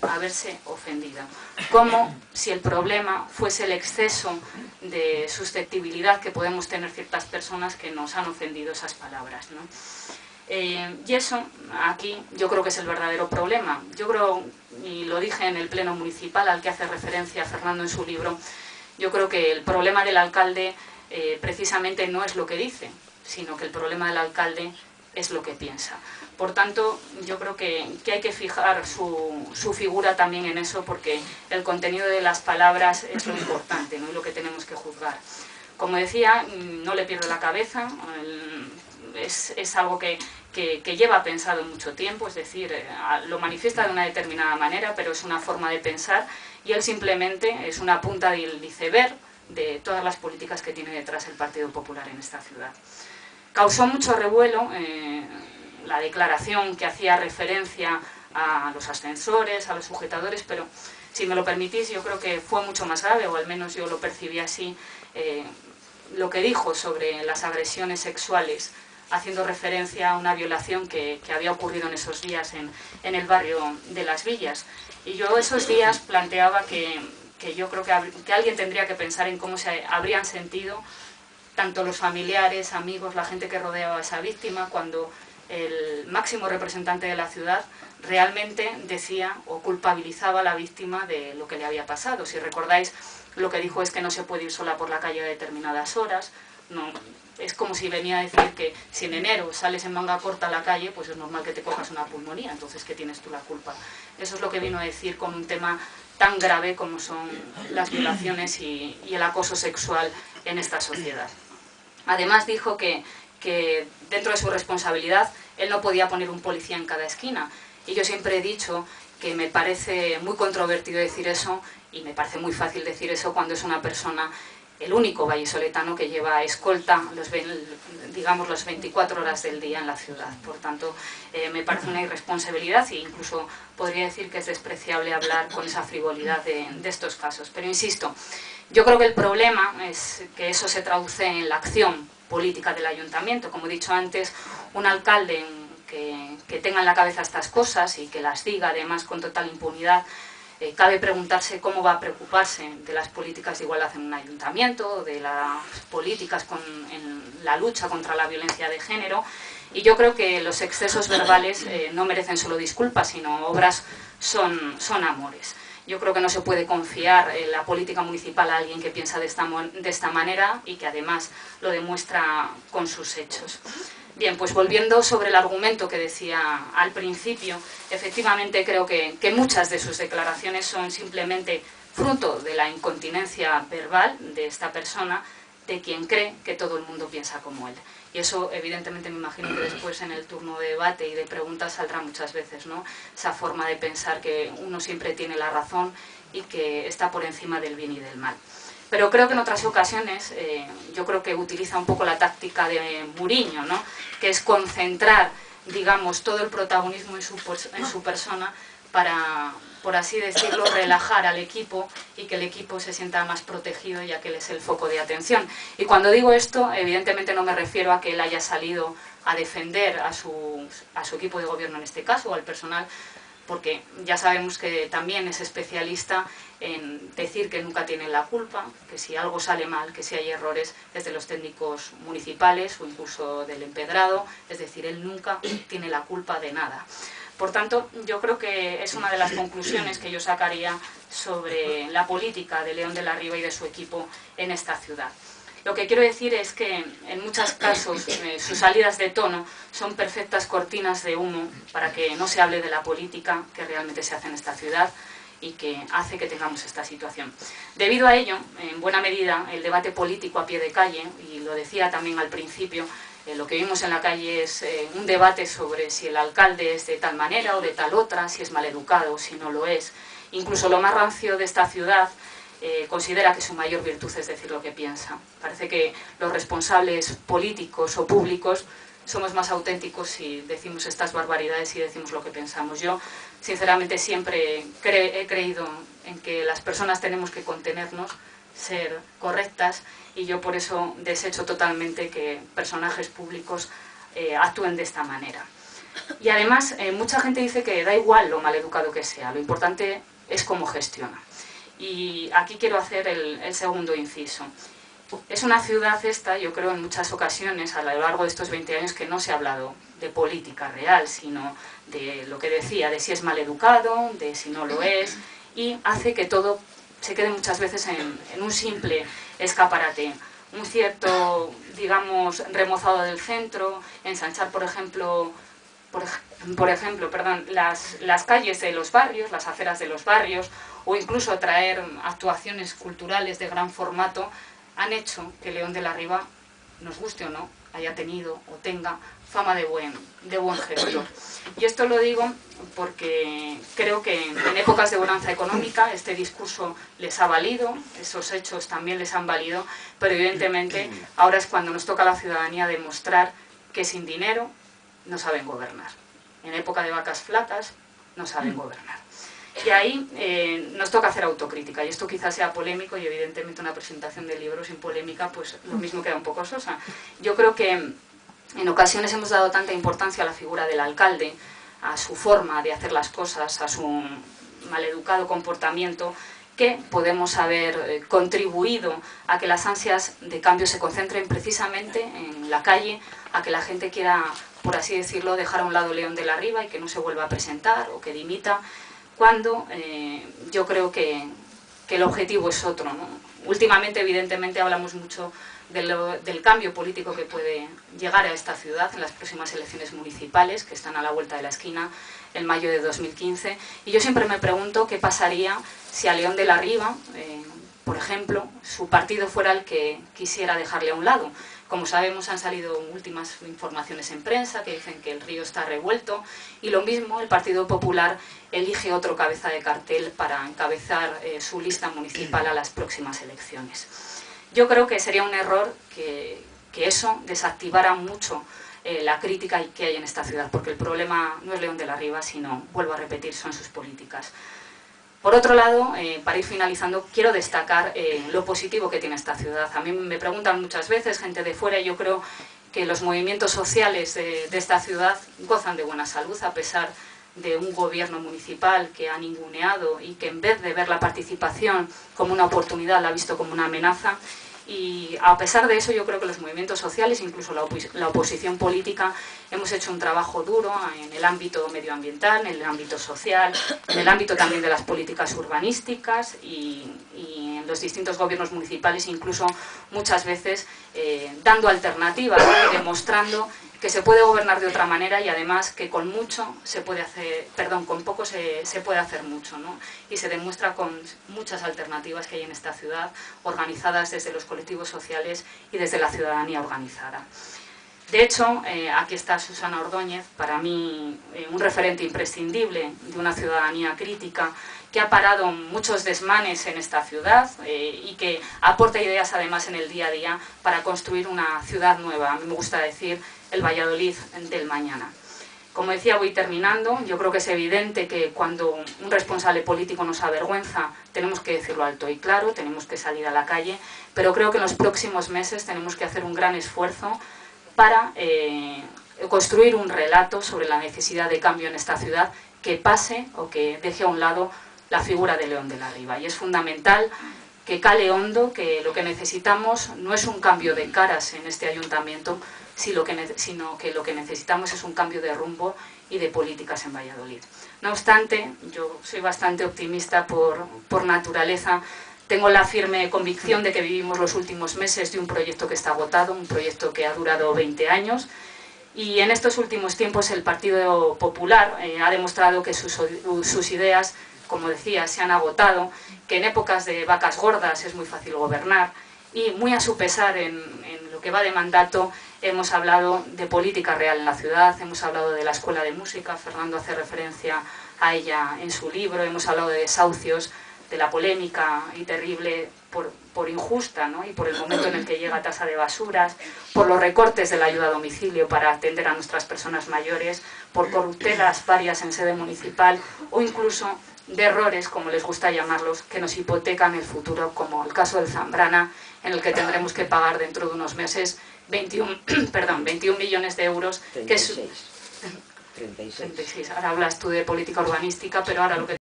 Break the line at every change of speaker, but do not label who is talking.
haberse ofendido, como si el problema fuese el exceso de susceptibilidad que podemos tener ciertas personas que nos han ofendido esas palabras, ¿no? Y eso, aquí, yo creo que es el verdadero problema. Yo creo, y lo dije en el pleno municipal al que hace referencia Fernando en su libro, yo creo que el problema del alcalde precisamente no es lo que dice, sino que el problema del alcalde es lo que piensa. Por tanto, yo creo que hay que fijar su figura también en eso, porque el contenido de las palabras es lo importante, ¿no? Y lo que tenemos que juzgar. Como decía, no le pierde la cabeza, es algo que lleva pensado mucho tiempo, es decir, lo manifiesta de una determinada manera, pero es una forma de pensar, y él simplemente es una punta del iceberg de todas las políticas que tiene detrás el Partido Popular en esta ciudad. Causó mucho revuelo la declaración que hacía referencia a los ascensores, a los sujetadores, pero si me lo permitís, yo creo que fue mucho más grave, o al menos yo lo percibí así, lo que dijo sobre las agresiones sexuales, haciendo referencia a una violación que había ocurrido en esos días en el barrio de Las Villas. Y yo esos días planteaba que yo creo que alguien tendría que pensar en cómo se habrían sentido tanto los familiares, amigos, la gente que rodeaba a esa víctima, cuando el máximo representante de la ciudad realmente decía o culpabilizaba a la víctima de lo que le había pasado. Si recordáis, lo que dijo es que no se puede ir sola por la calle a determinadas horas. No, es como si venía a decir que si en enero sales en manga corta a la calle, pues es normal que te cojas una pulmonía, entonces ¿qué tienes tú la culpa? Eso es lo que vino a decir con un tema tan grave como son las violaciones y el acoso sexual en esta sociedad. Además dijo que dentro de su responsabilidad él no podía poner un policía en cada esquina, y yo siempre he dicho que me parece muy controvertido decir eso, y me parece muy fácil decir eso cuando es una persona, el único vallisoletano que lleva escolta digamos las 24 horas del día en la ciudad. Por tanto, me parece una irresponsabilidad, e incluso podría decir que es despreciable hablar con esa frivolidad de estos casos. Pero insisto, yo creo que el problema es que eso se traduce en la acción política del ayuntamiento. Como he dicho antes, un alcalde que tenga en la cabeza estas cosas y que las diga además con total impunidad, cabe preguntarse cómo va a preocuparse de las políticas de igualdad en un ayuntamiento, de las políticas en la lucha contra la violencia de género. Y yo creo que los excesos verbales no merecen solo disculpas, sino obras son amores. Yo creo que no se puede confiar en la política municipal a alguien que piensa de esta manera y que además lo demuestra con sus hechos. Bien, pues volviendo sobre el argumento que decía al principio, efectivamente creo que muchas de sus declaraciones son simplemente fruto de la incontinencia verbal de esta persona, de quien cree que todo el mundo piensa como él. Y eso, evidentemente, me imagino que después en el turno de debate y de preguntas saldrá muchas veces, ¿no? Esa forma de pensar que uno siempre tiene la razón y que está por encima del bien y del mal. Pero creo que en otras ocasiones, yo creo que utiliza un poco la táctica de Mourinho, ¿no? Que es concentrar, digamos, todo el protagonismo en su persona para, por así decirlo, relajar al equipo y que el equipo se sienta más protegido, ya que él es el foco de atención. Y cuando digo esto, evidentemente no me refiero a que él haya salido a defender a su equipo de gobierno en este caso, o al personal, porque ya sabemos que también es especialista en decir que nunca tienen la culpa, que si algo sale mal, que si hay errores, es de los técnicos municipales o incluso del empedrado, es decir, él nunca tiene la culpa de nada. Por tanto, yo creo que es una de las conclusiones que yo sacaría sobre la política de León de la Riva y de su equipo en esta ciudad. Lo que quiero decir es que en muchos casos sus salidas de tono son perfectas cortinas de humo para que no se hable de la política que realmente se hace en esta ciudad y que hace que tengamos esta situación. Debido a ello, en buena medida, el debate político a pie de calle, y lo decía también al principio, lo que vimos en la calle es un debate sobre si el alcalde es de tal manera o de tal otra, si es maleducado o si no lo es. Incluso lo más rancio de esta ciudad considera que su mayor virtud es decir lo que piensa. Parece que los responsables políticos o públicos somos más auténticos si decimos estas barbaridades y decimos lo que pensamos. Yo, sinceramente, siempre he creído en que las personas tenemos que contenernos, ser correctas, y yo por eso desecho totalmente que personajes públicos actúen de esta manera. Y además, mucha gente dice que da igual lo maleducado que sea, lo importante es cómo gestiona. Y aquí quiero hacer el segundo inciso. Es una ciudad esta, yo creo, en muchas ocasiones, a lo largo de estos 20 años, que no se ha hablado de política real, sino de lo que decía, de si es maleducado, de si no lo es, y hace que todo se quede muchas veces en un simple escaparate. Un cierto, digamos, remozado del centro, ensanchar, por ejemplo, las calles de los barrios, las aceras de los barrios, o incluso traer actuaciones culturales de gran formato, han hecho que León de la Riva, nos guste o no, haya tenido o tenga fama de buen gestor. Y esto lo digo porque creo que en épocas de bonanza económica este discurso les ha valido, esos hechos también les han valido, pero evidentemente ahora es cuando nos toca a la ciudadanía demostrar que sin dinero no saben gobernar. En época de vacas flacas no saben gobernar. Y ahí nos toca hacer autocrítica, y esto quizás sea polémico, y evidentemente una presentación de libros sin polémica, pues lo mismo queda un poco sosa. Yo creo que en ocasiones hemos dado tanta importancia a la figura del alcalde, a su forma de hacer las cosas, a su maleducado comportamiento, que podemos haber contribuido a que las ansias de cambio se concentren precisamente en la calle, a que la gente quiera, por así decirlo, dejar a un lado León de la Riva y que no se vuelva a presentar o que dimita, cuando yo creo que el objetivo es otro, ¿no? Últimamente, evidentemente, hablamos mucho del cambio político que puede llegar a esta ciudad en las próximas elecciones municipales, que están a la vuelta de la esquina, en mayo de 2015, y yo siempre me pregunto qué pasaría si a León de la Riva, por ejemplo, su partido fuera el que quisiera dejarle a un lado. Como sabemos, han salido últimas informaciones en prensa que dicen que el río está revuelto, y lo mismo el Partido Popular elige otro cabeza de cartel para encabezar su lista municipal a las próximas elecciones. Yo creo que sería un error que eso desactivara mucho la crítica que hay en esta ciudad, porque el problema no es León de la Riva, sino, vuelvo a repetir, son sus políticas. Por otro lado, para ir finalizando, quiero destacar lo positivo que tiene esta ciudad. A mí me preguntan muchas veces, gente de fuera, y yo creo que los movimientos sociales de esta ciudad gozan de buena salud, a pesar de un gobierno municipal que ha ninguneado y que en vez de ver la participación como una oportunidad, la ha visto como una amenaza. Y a pesar de eso, yo creo que los movimientos sociales, incluso la oposición política, hemos hecho un trabajo duro en el ámbito medioambiental, en el ámbito social, en el ámbito también de las políticas urbanísticas y en los distintos gobiernos municipales, incluso muchas veces dando alternativas, ¿no? Demostrando que se puede gobernar de otra manera y además que con mucho se puede hacer, con poco se puede hacer mucho, ¿no? Y se demuestra con muchas alternativas que hay en esta ciudad, organizadas desde los colectivos sociales y desde la ciudadanía organizada. De hecho, aquí está Susana Ordóñez, para mí un referente imprescindible de una ciudadanía crítica, que ha parado muchos desmanes en esta ciudad y que aporta ideas además en el día a día para construir una ciudad nueva. A mí me gusta decir el Valladolid del mañana. Como decía, voy terminando. Yo creo que es evidente que cuando un responsable político nos avergüenza, tenemos que decirlo alto y claro, tenemos que salir a la calle, pero creo que en los próximos meses tenemos que hacer un gran esfuerzo para construir un relato sobre la necesidad de cambio en esta ciudad que pase o que deje a un lado la figura de León de la Riva. Y es fundamental que cale hondo que lo que necesitamos no es un cambio de caras en este ayuntamiento, sino que lo que necesitamos es un cambio de rumbo y de políticas en Valladolid. No obstante, yo soy bastante optimista por naturaleza. Tengo la firme convicción de que vivimos los últimos meses de un proyecto que está agotado, un proyecto que ha durado 20 años, y en estos últimos tiempos el Partido Popular ha demostrado que sus ideas, como decía, se han agotado, que en épocas de vacas gordas es muy fácil gobernar, y muy a su pesar en lo que va de mandato hemos hablado de política real en la ciudad, hemos hablado de la Escuela de Música, Fernando hace referencia a ella en su libro, hemos hablado de desahucios, de la polémica y terrible por injusta, ¿no? Y por el momento en el que llega tasa de basuras, por los recortes de la ayuda a domicilio para atender a nuestras personas mayores, por corruptelas varias en sede municipal o incluso de errores, como les gusta llamarlos, que nos hipotecan el futuro, como el caso del Zambrana, en el que tendremos que pagar dentro de unos meses 21 millones de euros,
36.
36. Ahora hablas tú de política urbanística, pero ahora lo que